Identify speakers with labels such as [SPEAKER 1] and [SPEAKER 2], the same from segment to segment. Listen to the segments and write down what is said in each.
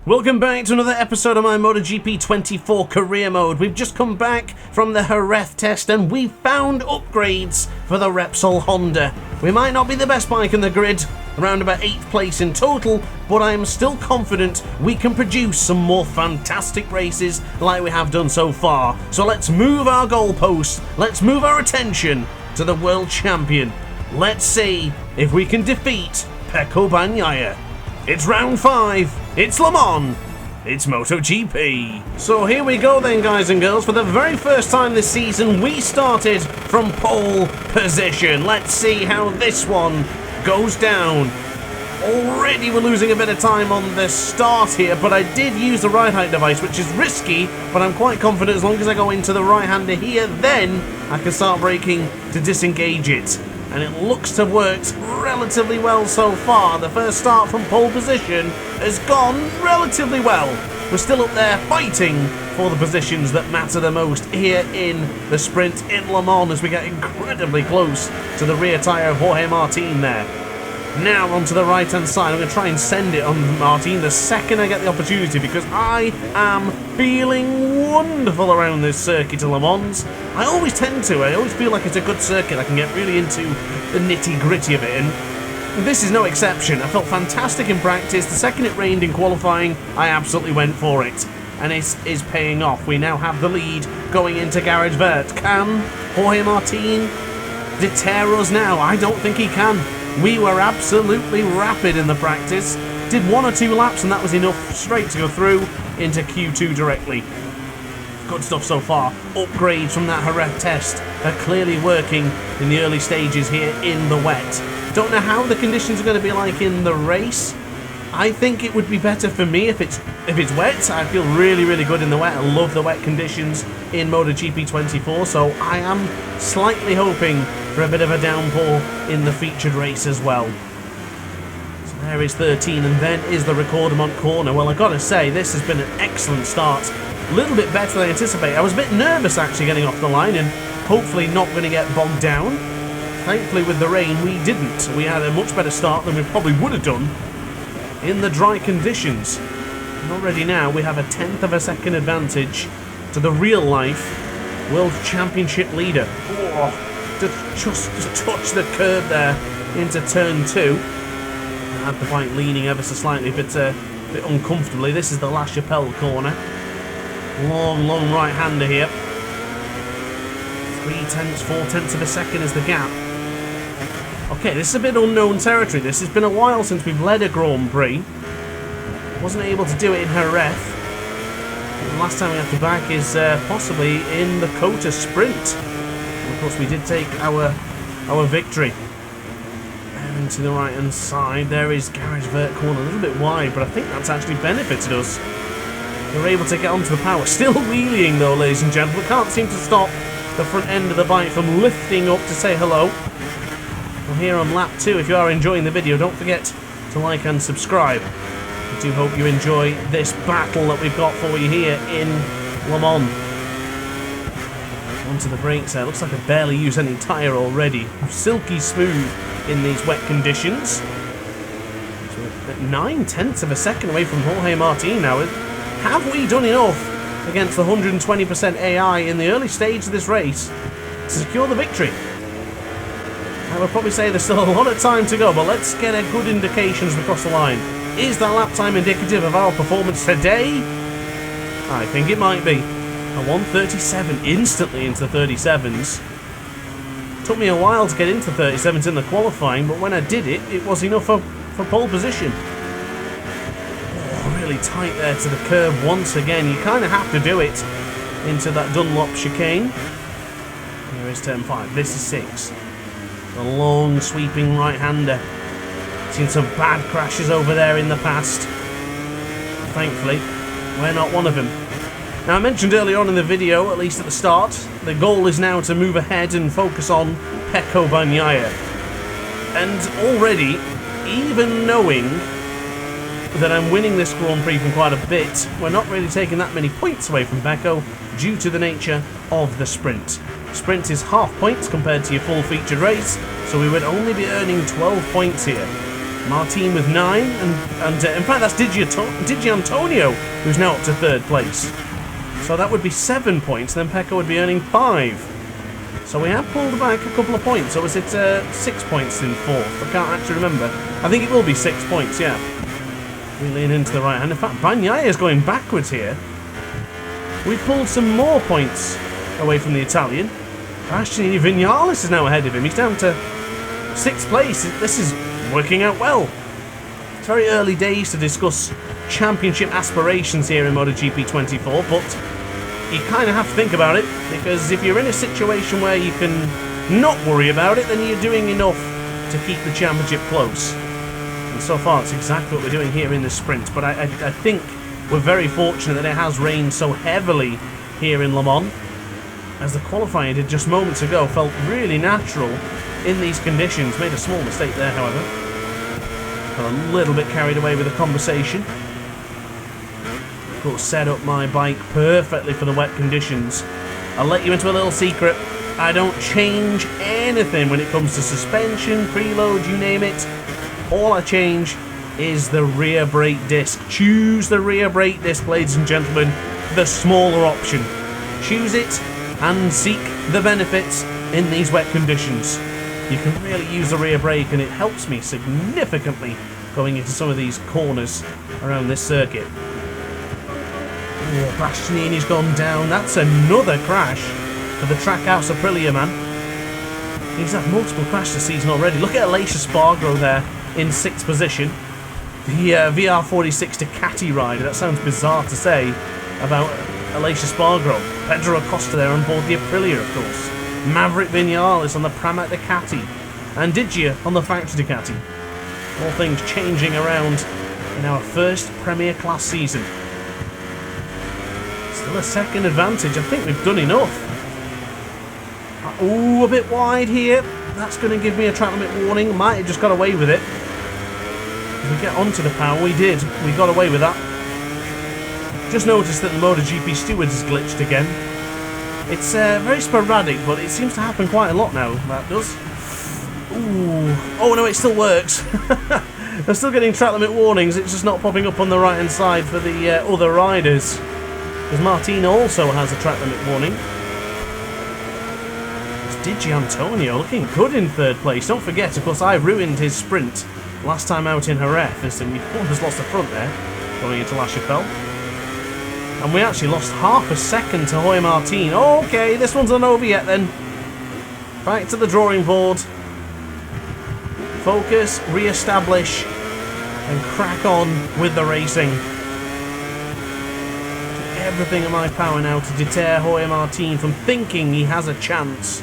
[SPEAKER 1] Welcome back to another episode of my MotoGP 24 career mode. We've just come back from the Jerez test and we found upgrades for the Repsol Honda. We might not be the best bike in the grid, around about 8th place in total, but I am still confident we can produce some more fantastic races like we have done so far. So let's move our goalposts, let's move our attention to the world champion. Let's see if we can defeat Pecco Bagnaia. It's round 5, it's Le Mans, it's MotoGP. So here we go then, guys and girls. For the very first time this season, we started from pole position. Let's see how this one goes down. Already we're losing a bit of time on the start here, but I did use the ride height device, which is risky, but I'm quite confident as long as I go into the right-hander here, then I can start braking to disengage it. And it looks to have worked relatively well so far. The first start from pole position has gone relatively well. We're still up there fighting for the positions that matter the most here in the sprint in Le Mans as we get incredibly close to the rear tyre of Jorge Martin there. Now onto the right hand side. I'm going to try and send it on Martin the second I get the opportunity, because I am feeling wonderful around this circuit of Le Mans. I always tend to. I always feel like it's a good circuit. I can get really into the nitty gritty of it, and this is no exception. I felt fantastic in practice. The second it rained in qualifying, I absolutely went for it, and it is paying off. We now have the lead going into Garage Vert. Can Jorge Martin deter us now? I don't think he can. We were absolutely rapid in the practice. Did 1 or 2 laps and that was enough straight to go through into Q2 directly. Good stuff so far. Upgrades from that Jerez test are clearly working in the early stages here in the wet. Don't know how the conditions are going to be like in the race. I think it would be better for me if it's wet. I feel really good in the wet. I love the wet conditions in MotoGP 24, so I am slightly hoping for a bit of a downpour in the featured race as well. So there is 13, and then is the Recordamont corner. Well, I've got to say, this has been an excellent start. A little bit better than I anticipated. I was a bit nervous actually getting off the line and hopefully not going to get bogged down. Thankfully with the rain we didn't. We had a much better start than we probably would have done in the dry conditions. And already now we have a 1/10 of a second advantage to the real life World Championship leader. Oh, just touch the curb there into turn 2. I had the bike leaning ever so slightly, but a bit uncomfortably. This is the La Chapelle corner. Long right-hander here. 3/10, 4/10 of a second is the gap. Okay, this is a bit unknown territory. This has been a while since we've led a Grand Prix. Wasn't able to do it in Jerez. The last time we have to back is possibly in the Cota Sprint. And of course, we did take our victory. And to the right-hand side, there is Garage Vert corner, a little bit wide, but I think that's actually benefited us. We're able to get onto the power. Still wheeling though, ladies and gentlemen. Can't seem to stop the front end of the bike from lifting up to say hello. We're here on lap 2. If you are enjoying the video, don't forget to like and subscribe. I do hope you enjoy this battle that we've got for you here in Le Mans. Onto the brakes there. Looks like I barely used any tyre already. Silky smooth in these wet conditions. So we're at 9/10 of a second away from Jorge Martin now. Have we done enough against the 120% AI in the early stage of this race to secure the victory? I would probably say there's still a lot of time to go, but let's get a good indication as we cross the line. Is that lap time indicative of our performance today? I think it might be. A 1:37 instantly into 37s. Took me a while to get into 37s in the qualifying, but when I did it, it was enough for pole position. Oh, really tight there to the curb once again. You kind of have to do it into that Dunlop chicane. Here is turn 5. This is 6. A long sweeping right-hander. Seen some bad crashes over there in the past. Thankfully, we're not one of them. Now, I mentioned earlier on in the video, at least at the start, the goal is now to move ahead and focus on Pecco Bagnaia. And already, even knowing that I'm winning this Grand Prix from quite a bit, we're not really taking that many points away from Pecco due to the nature of the sprint. Sprint is half points compared to your full featured race, so we would only be earning 12 points here. Martin with 9, and in fact that's Digi Antonio, who's now up to 3rd place. So that would be 7 points, then Pecco would be earning 5. So we have pulled back a couple of points, or was it 6 points in 4th? I can't actually remember. I think it will be 6 points, yeah. We lean into the right hand. In fact, Bagnaia is going backwards here. We pulled some more points away from the Italian. Bastianini Vinales is now ahead of him. He's down to 6th place. This is working out well. It's very early days to discuss championship aspirations here in MotoGP 24, but you kind of have to think about it, because if you're in a situation where you can not worry about it, then you're doing enough to keep the championship close. And so far, it's exactly what we're doing here in the sprint. But I think we're very fortunate that it has rained so heavily here in Le Mans, as the qualifying did just moments ago felt really natural in these conditions. Made a small mistake there, however. Got a little bit carried away with the conversation. Of course, set up my bike perfectly for the wet conditions. I'll let you into a little secret. I don't change anything when it comes to suspension, preload, you name it. All I change is the rear brake disc. Choose the rear brake disc, ladies and gentlemen, the smaller option. Choose it and seek the benefits in these wet conditions. You can really use the rear brake, and it helps me significantly going into some of these corners around this circuit. Oh, Bastianini's gone down. That's another crash for the Trackhouse Aprilia man. He's had multiple crashes this season already. Look at Aleix Espargaro there in 6th position. The VR46 Ducati rider. That sounds bizarre to say about Aleix Espargaro. Pedro Acosta there on board the Aprilia, of course. Maverick Vinales on the Pramac Ducati. And Digia on the factory Ducati. All things changing around in our first Premier Class season. Still a second advantage. I think we've done enough. Ooh, a bit wide here. That's going to give me a track limit warning. Might have just got away with it. If we get onto the power, we did. We got away with that. Just noticed that the MotoGP stewards is glitched again. It's very sporadic, but it seems to happen quite a lot now. That does. Ooh. Oh no, it still works. I'm still getting track limit warnings. It's just not popping up on the right hand side for the other riders. Because Martin also has a track limit warning. It's Digi Antonio looking good in 3rd place. Don't forget, of course, I ruined his sprint last time out in Jerez, and we almost lost the front there going into La Chapelle. And we actually lost half a second to Jorge Martin. Okay, this one's not over yet then. Back to the drawing board. Focus, re-establish, and crack on with the racing. Everything in my power now to deter Jorge Martin from thinking he has a chance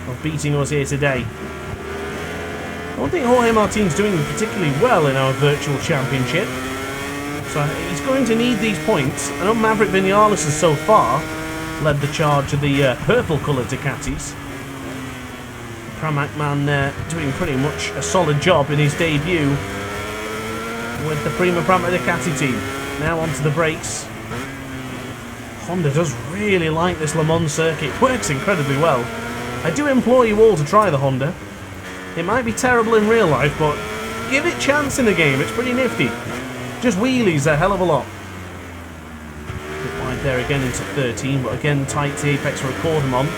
[SPEAKER 1] of beating us here today. I don't think Jorge Martin's doing particularly well in our virtual championship. So he's going to need these points. I know Maverick Vinales has so far led the charge of the purple-coloured Ducatis. Pramac man doing pretty much a solid job in his debut with the Prima Pramac Ducati team. Now onto the brakes. Honda does really like this Le Mans circuit. It works incredibly well. I do implore you all to try the Honda. It might be terrible in real life, but give it a chance in the game. It's pretty nifty. Just wheelies a hell of a lot. Bit wide there again into 13, but again tight to the apex for a Cordemont.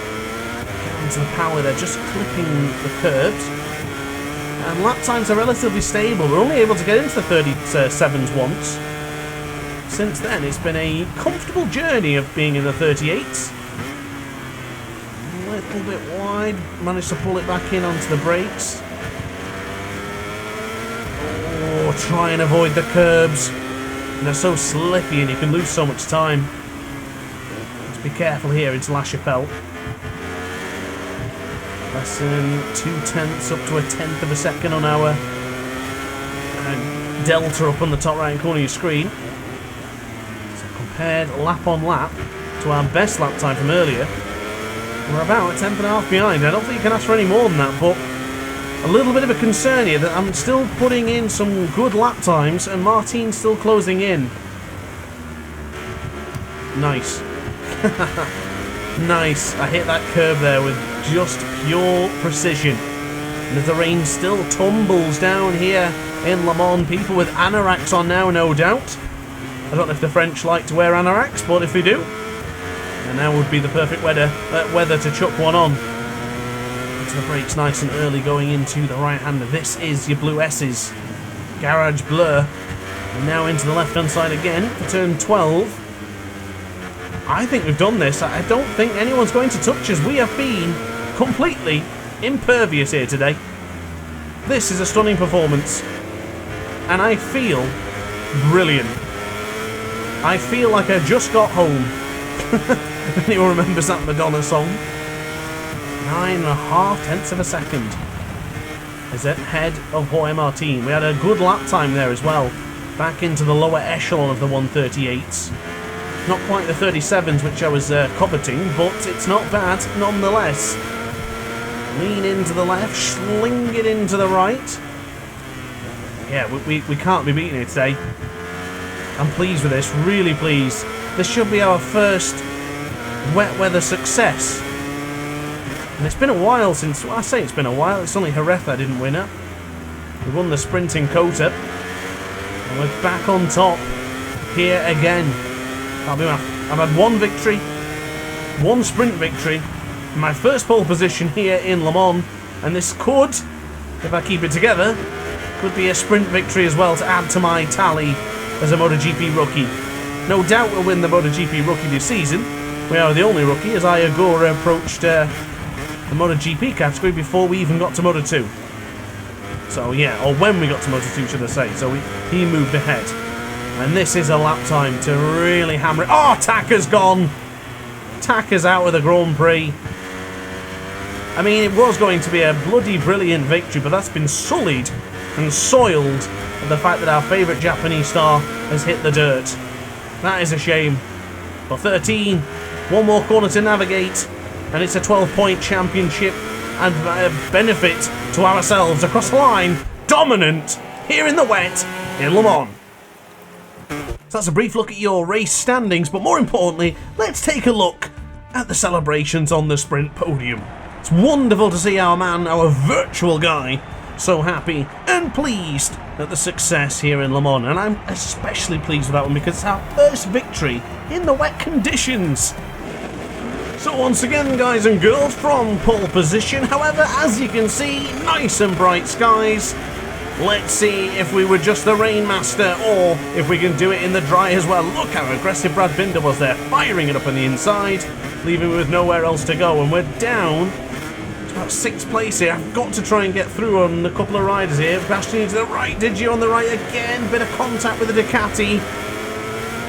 [SPEAKER 1] Get into the power there, just clipping the curbs. And lap times are relatively stable. We're only able to get into the 37s once. Since then, it's been a comfortable journey of being in the 38s. A little bit wide. Managed to pull it back in onto the brakes. Try and avoid the curbs. And they're so slippy and you can lose so much time. Let's be careful here into La Chapelle. Less than 2/10 up to a 1/10 of a second on our delta up on the top right hand corner of your screen. So compared lap on lap to our best lap time from earlier, we're about a 10th and a half behind. I don't think you can ask for any more than that, but a little bit of a concern here that I'm still putting in some good lap times and Martin's still closing in. Nice. Nice. I hit that curb there with just pure precision. And as the rain still tumbles down here in Le Mans. People with anoraks on now, no doubt. I don't know if the French like to wear anoraks, but if they do, then now would be the perfect weather to chuck one on. Into the brakes nice and early going into the right-hander. This is your Blue S's. Garage Blur. And now into the left-hand side again for turn 12. I think we've done this. I don't think anyone's going to touch us. We have been completely impervious here today. This is a stunning performance. And I feel brilliant. I feel like I just got home. Anyone remembers that Madonna song? 9.5 tenths of a second is ahead of Jorge Martin. We had a good lap time there as well. Back into the lower echelon of the 138s. Not quite the 37s which I was coveting, but it's not bad nonetheless. Lean into the left, sling it into the right. Yeah, we can't be beating it today. I'm pleased with this, really pleased. This should be our first wet weather success. And it's been a while since, well, I say it's been a while, it's only Jerez I didn't win at. We won the sprinting Cota. And we're back on top here again. I've had one victory, one sprint victory, my first pole position here in Le Mans, and this could, if I keep it together, could be a sprint victory as well to add to my tally as a MotoGP rookie. No doubt we'll win the MotoGP rookie this season. We are the only rookie, as Ayagura approached the MotoGP category before we even got to Moto2. So yeah, or when we got to Moto2 should I say, so he moved ahead. And this is a lap time to really hammer it. Oh, Taka's gone! Taka's out of the Grand Prix. I mean, it was going to be a bloody brilliant victory, but that's been sullied and soiled by the fact that our favourite Japanese star has hit the dirt. That is a shame. But 13, one more corner to navigate, and it's a 12-point championship and benefit to ourselves across the line. Dominant here in the wet in Le Mans. So that's a brief look at your race standings, but more importantly, let's take a look at the celebrations on the sprint podium. It's wonderful to see our man, our virtual guy, so happy and pleased at the success here in Le Mans, and I'm especially pleased with that one because it's our first victory in the wet conditions. So once again, guys and girls, from pole position, however, as you can see, nice and bright skies. Let's see if we were just the Rainmaster or if we can do it in the dry as well. Look how aggressive Brad Binder was there, firing it up on the inside, leaving me with nowhere else to go, and we're down to about 6th place here. I've got to try and get through on a couple of riders here. Bastian to the right, Digio on the right again, bit of contact with the Ducati.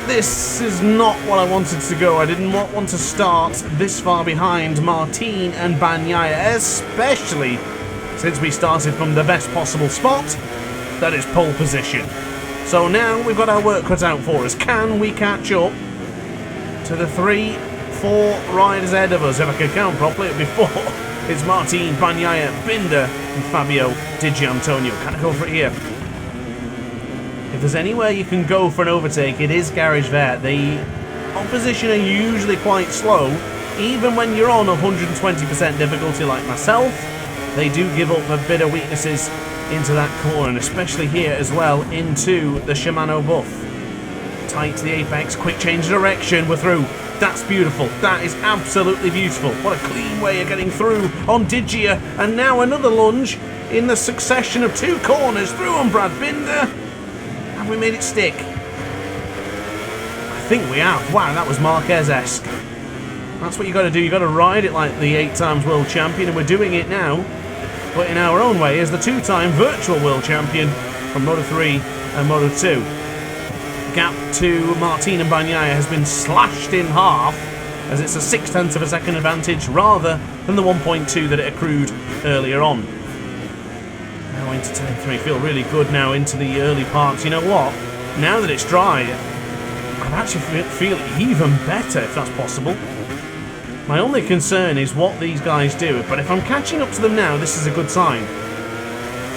[SPEAKER 1] This is not what I wanted to go. I did not want to start this far behind Martin and Bagnaia, especially since we started from the best possible spot, that is pole position. So now we've got our work cut out for us. Can we catch up to the 3-4 riders ahead of us? If I can count properly, it'll be 4. It's Martin, Bagnaia, Binder, and Fabio Di Gianantonio. Can I go for it here? If there's anywhere you can go for an overtake, it is Garage Vert. The opposition are usually quite slow, even when you're on 120% difficulty like myself. They do give up a bit of weaknesses into that corner, and especially here as well into the Shimano buff. Tight to the apex, quick change of direction, we're through. That's beautiful, that is absolutely beautiful. What a clean way of getting through on Digia, and now another lunge in the succession of 2 corners through on Brad Binder. Have we made it stick? I think we have. Wow, that was Marquez-esque. That's what you got to do, you got to ride it like the 8 times world champion, and we're doing it now. But in our own way as the 2-time virtual world champion from Moto3 and Moto2. Gap to Martin and Bagnaia has been slashed in half, as it's a 0.6 of a second advantage rather than the 1.2 that it accrued earlier on. Now into turn 3, feel really good now into the early parts. You know what? Now that it's dry, I actually feel even better if that's possible. My only concern is what these guys do, but if I'm catching up to them now, this is a good sign.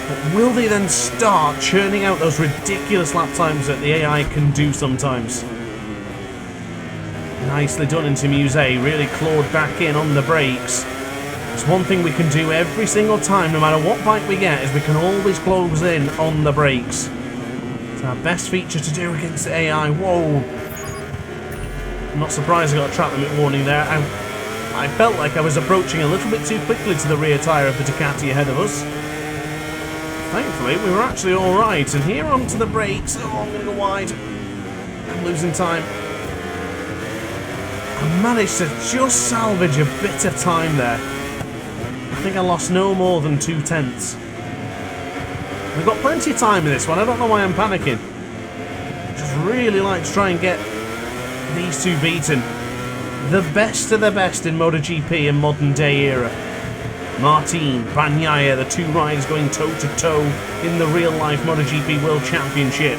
[SPEAKER 1] But will they then start churning out those ridiculous lap times that the AI can do sometimes? Nicely done into Muse, really clawed back in on the brakes It's one thing we can do every single time, no matter what bike we get, is we can always close in on the brakes. It's our best feature to do against the AI. Whoa. I'm not surprised I got a track limit warning there. I felt like I was approaching a little bit too quickly to the rear tyre of the Ducati ahead of us. Thankfully, we were actually alright. And here onto the brakes. Oh, I'm going to go wide. I'm losing time. I managed to just salvage a bit of time there. I think I lost no more than 2/10. We've got plenty of time in this one. I don't know why I'm panicking. Just really like to try and get these two beaten. The best of the best in MotoGP in modern day era. Martin, Bagnaia, the two riders going toe to toe in the real life MotoGP World Championship.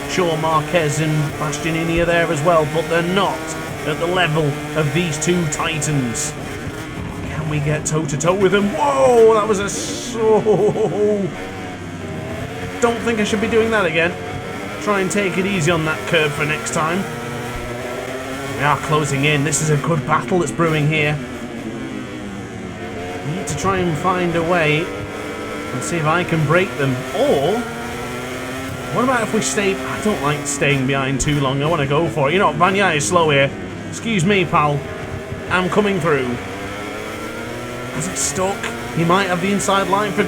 [SPEAKER 1] Sure, Marquez and Bastianini are there as well, but they're not at the level of these two titans. Can we get toe to toe with them? Whoa, that was don't think I should be doing that again. Try and take it easy on that curb for next time. We are closing in. This is a good battle that's brewing here. I need to try and find a way and see if I can break them. Or, what about if we stay... I don't like staying behind too long. I want to go for it. You know, Bagnaia is slow here. Excuse me, pal. I'm coming through. Is it stuck? He might have the inside line for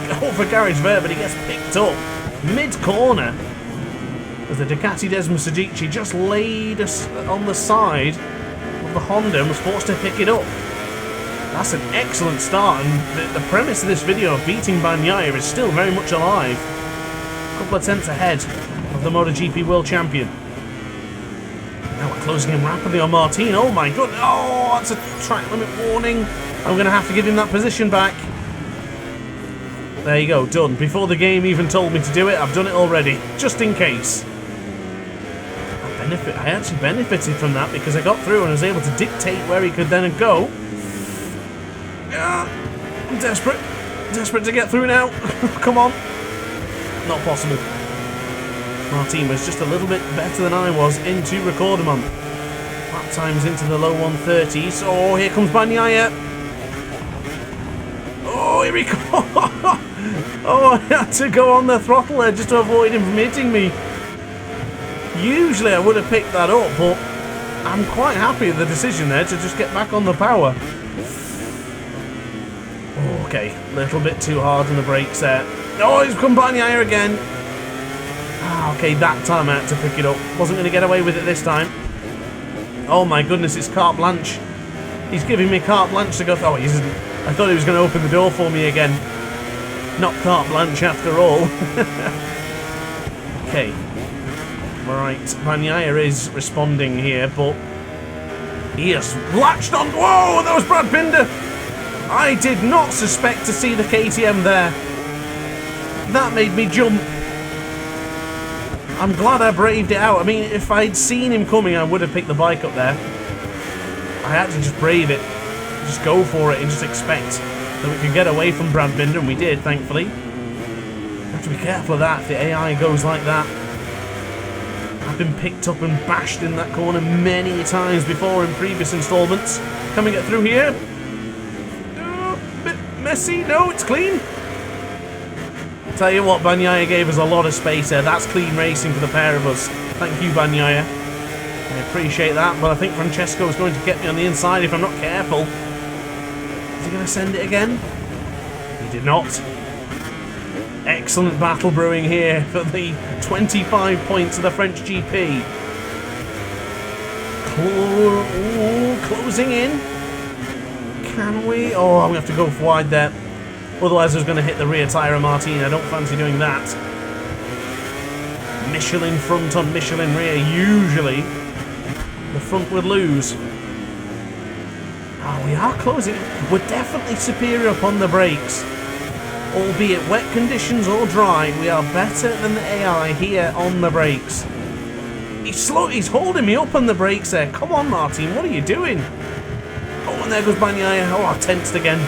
[SPEAKER 1] Garage Vert, but he gets picked up mid-corner as the Ducati Desmond Sadici just laid us on the side of the Honda and was forced to pick it up. That's an excellent start, and the premise of this video of beating Bagnaia is still very much alive. A couple of tenths ahead of the MotoGP World Champion. Now we're closing in rapidly on Martin. Oh my god, oh, that's a track limit warning. I'm going to have to give him that position back. There you go, done. Before the game even told me to do it, I've done it already, just in case. I actually benefited from that because I got through and was able to dictate where he could then go. I'm desperate to get through now. Come on. Not possible. Martin was just a little bit better than I was into record month. Lap times into the low 130s. Oh, here comes Bagnaia. Oh, here he goes. Oh, I had to go on the throttle there just to avoid him from hitting me. Usually I would have picked that up, but I'm quite happy with the decision there to just get back on the power. Okay, a little bit too hard on the brakes there. Oh, he's come Bagnaia again. Okay, that time I had to pick it up. Wasn't going to get away with it this time. Oh my goodness, it's carte blanche. He's giving me carte blanche to go. Oh, he isn't. I thought he was going to open the door for me again. Not carte blanche after all. Okay. Right, Bagnaia is responding here, but he has latched on. Whoa, that was Brad Binder. I did not suspect to see the KTM there. That made me jump. I'm glad I braved it out. I mean, if I'd seen him coming, I would have picked the bike up there. I had to just brave it. Just go for it and just expect that we could get away from Brad Binder, and we did, thankfully. You have to be careful of that if the AI goes like that. I've been picked up and bashed in that corner many times before in previous installments. Can we get through here? Oh, bit messy. No, it's clean. Tell you what, Bagnaia gave us a lot of space there. That's clean racing for the pair of us. Thank you, Bagnaia. I appreciate that, but I think Francesco is going to get me on the inside if I'm not careful. Is he going to send it again? He did not. Excellent battle brewing here for the 25 points of the French GP. Closing in. Can we? Oh, I'm going to have to go wide there. Otherwise I was going to hit the rear tyre of Martin. I don't fancy doing that. Michelin front on Michelin rear. Usually the front would lose. Oh, we are closing. We're definitely superior upon the brakes. Albeit wet conditions or dry, we are better than the AI here on the brakes. He's slow. He's holding me up on the brakes there. Come on, Martin. What are you doing? Oh, and there goes Bagnaia. Oh, I tensed again.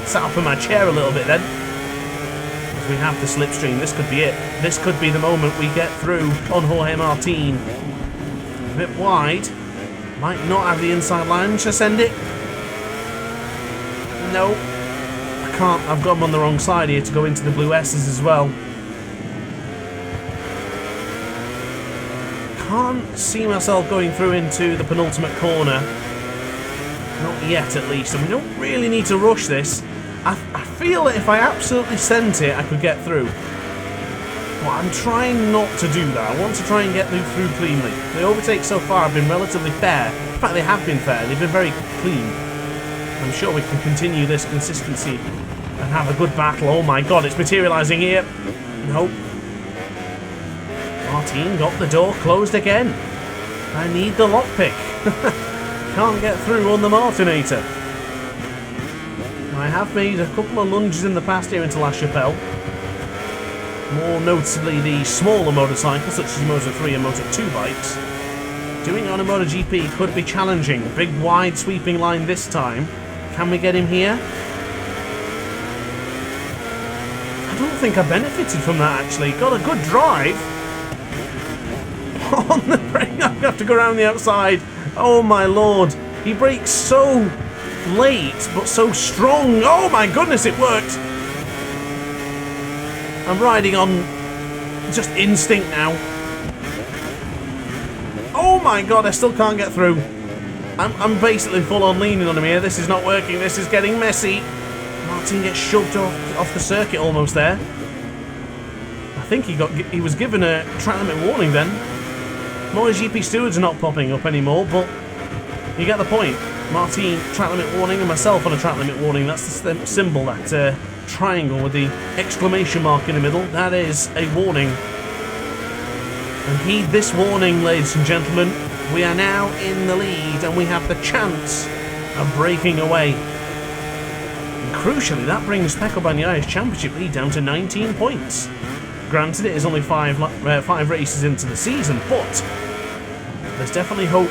[SPEAKER 1] Sat up in my chair a little bit then. As we have the slipstream. This could be it. This could be the moment we get through on Jorge Martin. A bit wide. Might not have the inside line to send it. No. can't, I've got them on the wrong side here to go into the blue S's as well. Can't see myself going through into the penultimate corner. Not yet, at least, and we don't really need to rush this. I feel that if I absolutely sent it, I could get through. But I'm trying not to do that. I want to try and get through cleanly. The overtakes so far have been relatively fair. In fact, they have been fair. They've been very clean. I'm sure we can continue this consistency and have a good battle. Oh my god, it's materialising here. Nope. Martin got the door closed again. I need the lockpick. Can't get through on the Martinator. I have made a couple of lunges in the past here into La Chapelle. More noticeably the smaller motorcycles such as Moto3 and Moto2 bikes. Doing it on a MotoGP could be challenging. Big wide sweeping line this time. Can we get him here? I don't think I benefited from that actually. Got a good drive. On the brake, I have to go around the outside. Oh my lord. He brakes so late but so strong. Oh my goodness, it worked. I'm riding on just instinct now. Oh my god, I still can't get through. I'm basically full on leaning on him here. This is not working. This is getting messy. Martin gets shoved off the circuit almost there. I think he was given a track limit warning then. MotoGP stewards are not popping up anymore, but you get the point. Martin, track limit warning, and myself on a track limit warning. That's the symbol, that triangle with the exclamation mark in the middle. That is a warning. And heed this warning, ladies and gentlemen. We are now in the lead, and we have the chance of breaking away. And crucially, that brings Pecco Bagnaglia's championship lead down to 19 points. Granted, it is only five races into the season, but there's definitely hope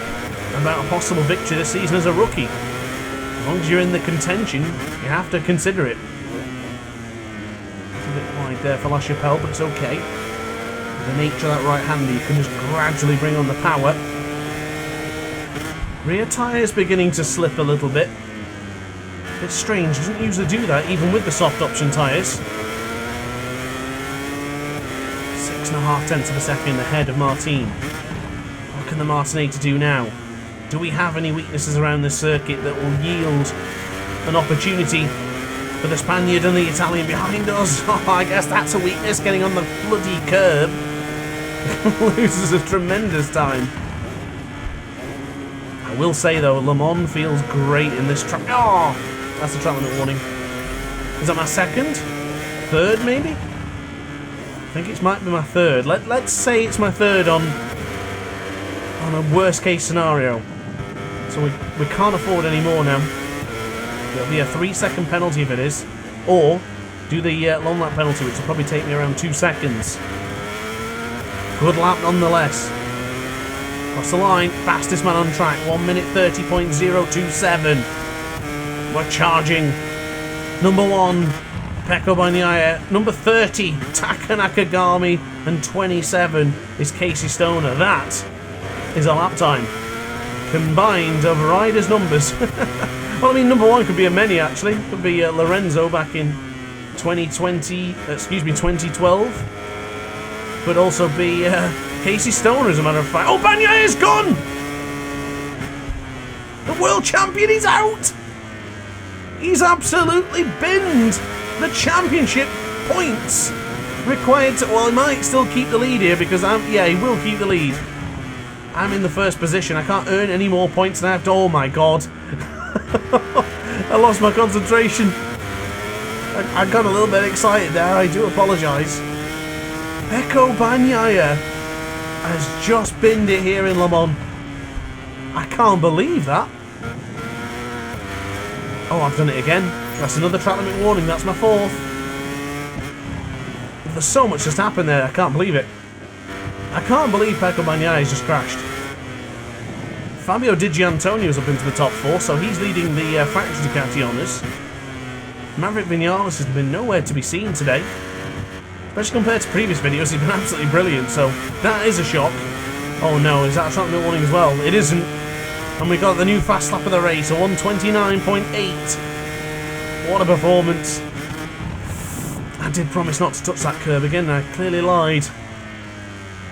[SPEAKER 1] about a possible victory this season as a rookie. As long as you're in the contention, you have to consider it. It's a bit wide there for La Chapelle, but it's okay. The nature of that right-hander, you can just gradually bring on the power. Rear tyres beginning to slip a little bit. Bit strange, doesn't usually do that, even with the soft option tyres. 6.5 tenths of a second ahead of Martin. What can the Martinator do now? Do we have any weaknesses around this circuit that will yield an opportunity for the Spaniard and the Italian behind us? Oh, I guess that's a weakness, getting on the bloody curb. Loses a tremendous time. I will say though, Le Mans feels great in this track. Oh, that's a track limit warning. Is that my second? Third maybe? I think it might be my third. Let's say it's my third on a worst case scenario. So we can't afford any more now. It'll be a 3-second penalty if it is. Or do the long lap penalty, which will probably take me around 2 seconds. Good lap nonetheless. Across the line, fastest man on track, 1 minute 30.027. We're charging. Number 1, Pecco Bagnaia. Number 30, Taka Nakagami. And 27 is Casey Stoner. That is a lap time. Combined of riders' numbers. Well, I mean, number 1 could be a many actually. Could be Lorenzo back in 2012. Could also be Casey Stoner, as a matter of fact. Oh, Bagnaia is gone! The world champion is out! He's absolutely binned the championship points required to... Well, he might still keep the lead here because yeah, he will keep the lead. I'm in the first position. I can't earn any more points than I have to... Oh my god. I lost my concentration. I got a little bit excited there. I do apologise. Pecco Bagnaia has just binned it here in Le Mans. I can't believe that. Oh, I've done it again. That's another track limit warning. That's my 4th. There's so much just happened there. I can't believe it. I can't believe Pecco Bagnaia has just crashed. Fabio Di Giannantonio's up into the top 4, so he's leading the factory Ducati honours. Maverick Vinales has been nowhere to be seen today. Especially compared to previous videos, he's been absolutely brilliant, so that is a shock. Oh no, is that a track limit warning as well? It isn't. And we got the new fast lap of the race, a 129.8. What a performance. I did promise not to touch that curb again, and I clearly lied.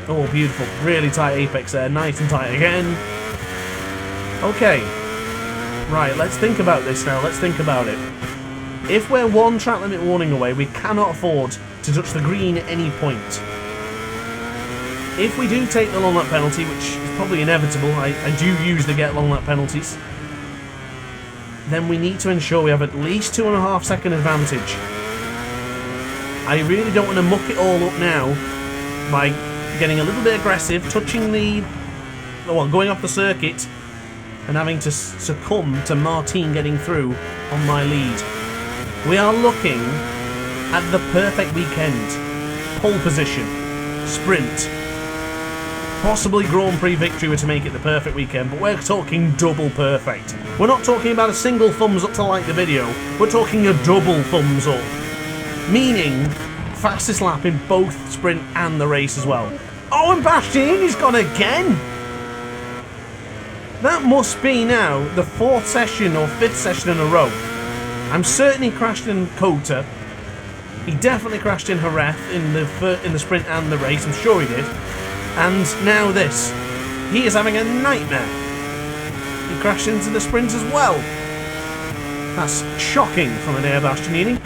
[SPEAKER 1] Oh, beautiful. Really tight apex there. Nice and tight again. Okay. Right, let's think about this now. Let's think about it. If we're one track limit warning away, we cannot afford to touch the green at any point. If we do take the long lap penalty, which is probably inevitable, I do usually get long lap penalties, then we need to ensure we have at least 2.5 second advantage. I really don't want to muck it all up now by getting a little bit aggressive, touching the... well, going off the circuit and having to succumb to Martin getting through on my lead. We are looking at the perfect weekend. Pole position, sprint, possibly Grand Prix victory were to make it the perfect weekend, but we're talking double perfect. We're not talking about a single thumbs up to like the video, we're talking a double thumbs up. Meaning, fastest lap in both sprint and the race as well. Oh, and Bastianini's gone again! That must be now the 4th session or 5th session in a row. I'm certain he crashed in Kota. He definitely crashed in Jerez in the sprint and the race, I'm sure he did. And now this. He is having a nightmare. He crashed into the sprint as well. That's shocking from Andrea Bastianini.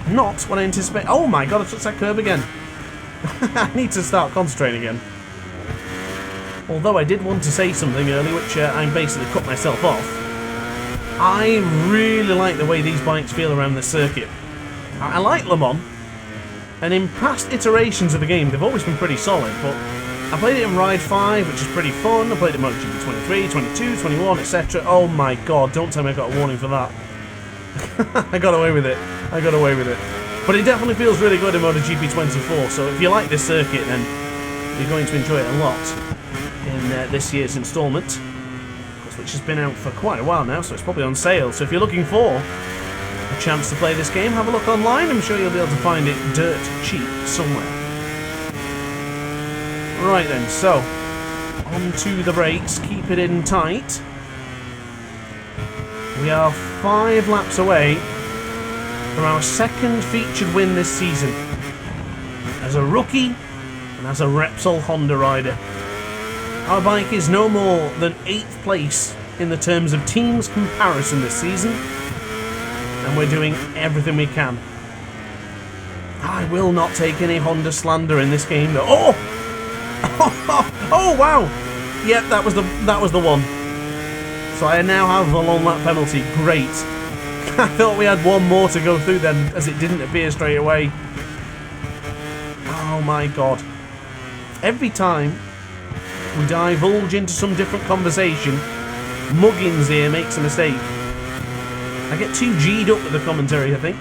[SPEAKER 1] Not what I anticipate. Oh my god, I touched that curb again. I need to start concentrating again. Although I did want to say something earlier, which I basically cut myself off. I really like the way these bikes feel around this circuit. I like Le Mans, and in past iterations of the game, they've always been pretty solid, but I played it in Ride 5, which is pretty fun. I played it in MotoGP 23, 22, 21, etc. Oh my god, don't tell me I got a warning for that. I got away with it. I got away with it. But it definitely feels really good in MotoGP 24, so if you like this circuit, then you're going to enjoy it a lot in this year's instalment, which has been out for quite a while now, so it's probably on sale. So if you're looking for a chance to play this game, have a look online. I'm sure you'll be able to find it dirt cheap somewhere. Right then, so on to the brakes, keep it in tight. We are 5 laps away from our second featured win this season as a rookie and as a Repsol Honda rider. Our bike is no more than 8th place in the terms of teams comparison this season, and we're doing everything we can. I will not take any Honda slander in this game though. Oh! Oh wow! Yep, that was the one. So I now have a long lap penalty. Great. I thought we had one more to go through then, as it didn't appear straight away. Oh my god. Every time we divulge into some different conversation, Muggins here makes a mistake. I get too G'd up with the commentary, I think.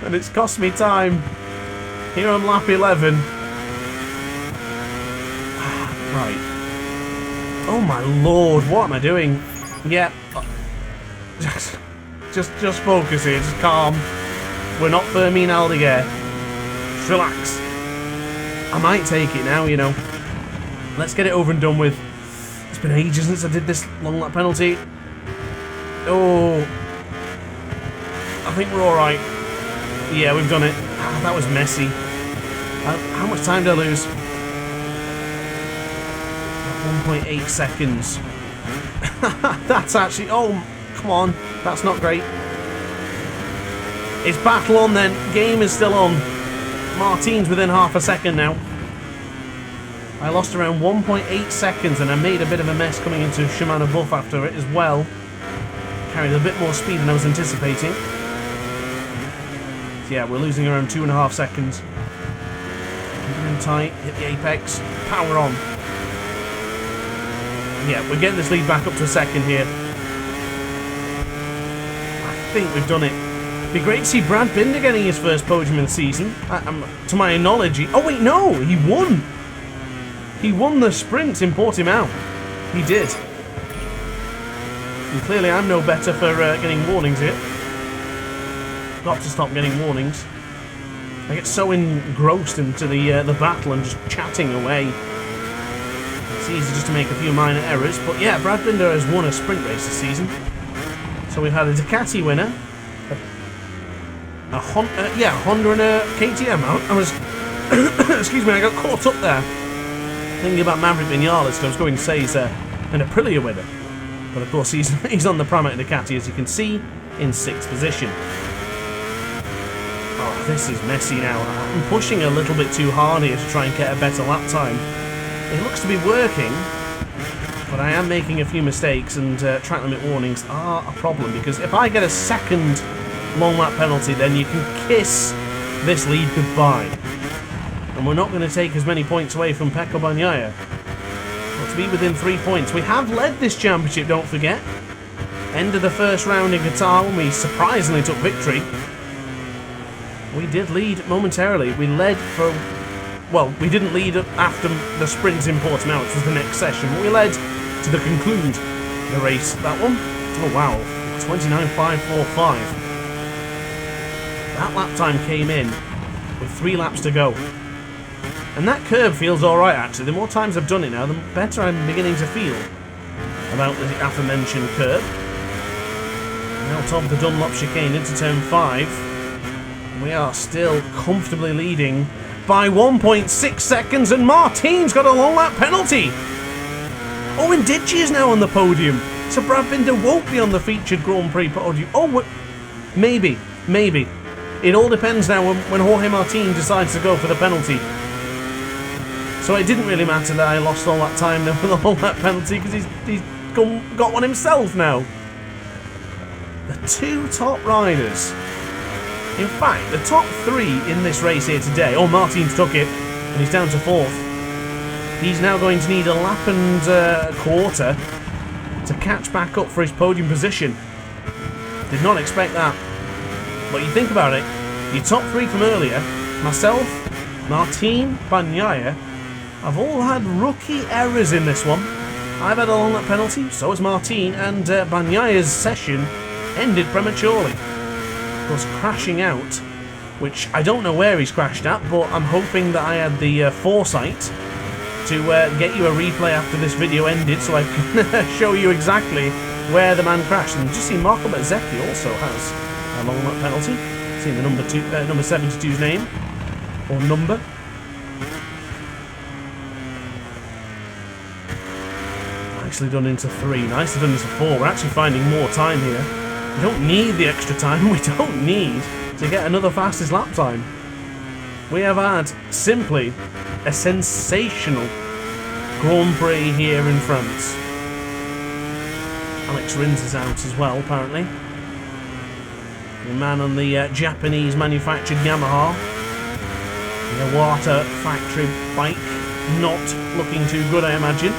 [SPEAKER 1] And it's cost me time. Here on lap 11. Right. Oh my lord, what am I doing? Yeah. Just focus here, just calm. We're not Fermin Aldeguer. Just relax. I might take it now, you know. Let's get it over and done with. It's been ages since I did this long lap penalty. Oh. I think we're alright. Yeah, we've done it. Ah, that was messy. How much time did I lose? 1.8 seconds. That's actually... Oh, come on. That's not great. It's battle on then. Game is still on. Martin's within half a second now. I lost around 1.8 seconds and I made a bit of a mess coming into Shimano Buff after it as well. Carried a bit more speed than I was anticipating. So yeah, we're losing around 2.5 seconds. Keep it in tight, hit the apex, power on. Yeah, we're getting this lead back up to a second here. I think we've done it. It'd be great to see Brad Binder getting his first podium in the season. To my knowledge, oh wait, no, he won. He won the sprint in Portimao. He did. And clearly I'm no better for getting warnings here. Got to stop getting warnings. I get so engrossed into the battle and just chatting away. It's easy just to make a few minor errors, but yeah, Brad Binder has won a sprint race this season. So we've had a Ducati winner, Honda and a KTM. I was, excuse me, I got caught up there thinking about Maverick Vinales, because I was going to say he's an Aprilia winner. But of course, he's on the Pramac Ducati, as you can see, in 6th position. Oh, this is messy now. I'm pushing a little bit too hard here to try and get a better lap time. It looks to be working, but I am making a few mistakes, and track limit warnings are a problem, because if I get a second long lap penalty, then you can kiss this lead goodbye. And we're not going to take as many points away from Pecco Bagnaia. Well, to be within 3 points. We have led this championship, don't forget. End of the first round in Qatar when we surprisingly took victory. We did lead momentarily. We led for... Well, we didn't lead after the sprint in Portimao, which was the next session. But we led to the conclude the race. That one? Oh, wow. 29.545. That lap time came in with 3 laps to go. And that curb feels alright, actually. The more times I've done it now, the better I'm beginning to feel about the aforementioned curb. Now top of the Dunlop chicane into turn 5. We are still comfortably leading by 1.6 seconds, and Martin's got a long lap penalty. Owen Ditchy is now on the podium, so Brad Binder won't be on the featured Grand Prix podium. Oh, maybe. It all depends now when Jorge Martin decides to go for the penalty. So it didn't really matter that I lost all that time then for the long lap penalty, because he's got one himself now. The 2 top riders. In fact, the top 3 in this race here today. Oh, Martin's took it, and he's down to 4th. He's now going to need a lap and a quarter to catch back up for his podium position. Did not expect that. But you think about it, your top 3 from earlier, myself, Martin, Bagnaia, have all had rookie errors in this one. I've had a long lap penalty, so has Martin, and Bagnaia's session ended prematurely. Of course, crashing out, which I don't know where he's crashed at, but I'm hoping that I had the foresight to get you a replay after this video ended, so I can show you exactly where the man crashed. And just see Marco Bezzecchi also has a long lap penalty. See the number 72's name or number. Nicely done into 3. Nicely done into 4. We're actually finding more time here. We don't need the extra time. We don't need to get another fastest lap time. We have had simply a sensational Grand Prix here in France. Alex Rins is out as well, apparently. The man on the Japanese manufactured Yamaha. The Iwata factory bike. Not looking too good, I imagine.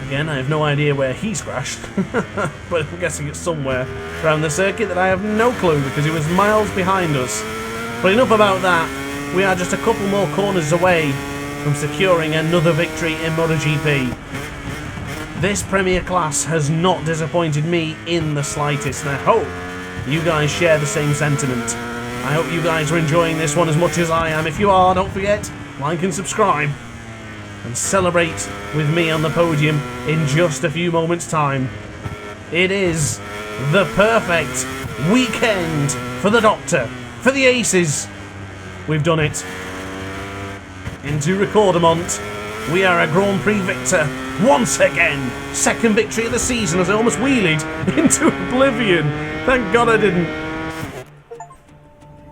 [SPEAKER 1] Again, I have no idea where he's crashed, but I'm guessing it's somewhere around the circuit that I have no clue, because he was miles behind us. But enough about that. We are just a couple more corners away from securing another victory in MotoGP. This Premier class has not disappointed me in the slightest, and I hope you guys share the same sentiment. I hope you guys are enjoying this one as much as I am. If you are, don't forget, like and subscribe, and celebrate with me on the podium in just a few moments' time. It is the perfect weekend for the Doctor, for the Aces. We've done it. Into Recordamont, we are a Grand Prix victor once again. Second victory of the season as I almost wheelied into oblivion. Thank God I didn't.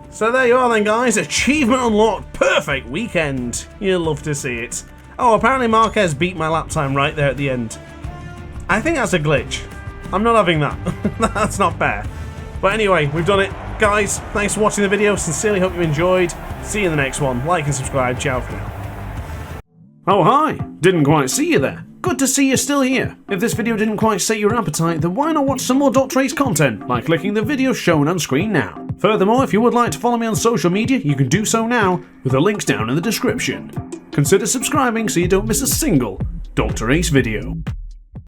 [SPEAKER 1] So there you are then, guys. Achievement unlocked. Perfect weekend. You'll love to see it. Oh, apparently Marquez beat my lap time right there at the end. I think that's a glitch. I'm not having that. That's not fair. But anyway, we've done it. Guys, thanks for watching the video. Sincerely hope you enjoyed. See you in the next one. Like and subscribe. Ciao for now. Oh, hi. Didn't quite see you there. Good to see you're still here. If this video didn't quite sate your appetite, then why not watch some more DrAce content by clicking the video shown on screen now. Furthermore, if you would like to follow me on social media, you can do so now with the links down in the description. Consider subscribing so you don't miss a single DrAce video.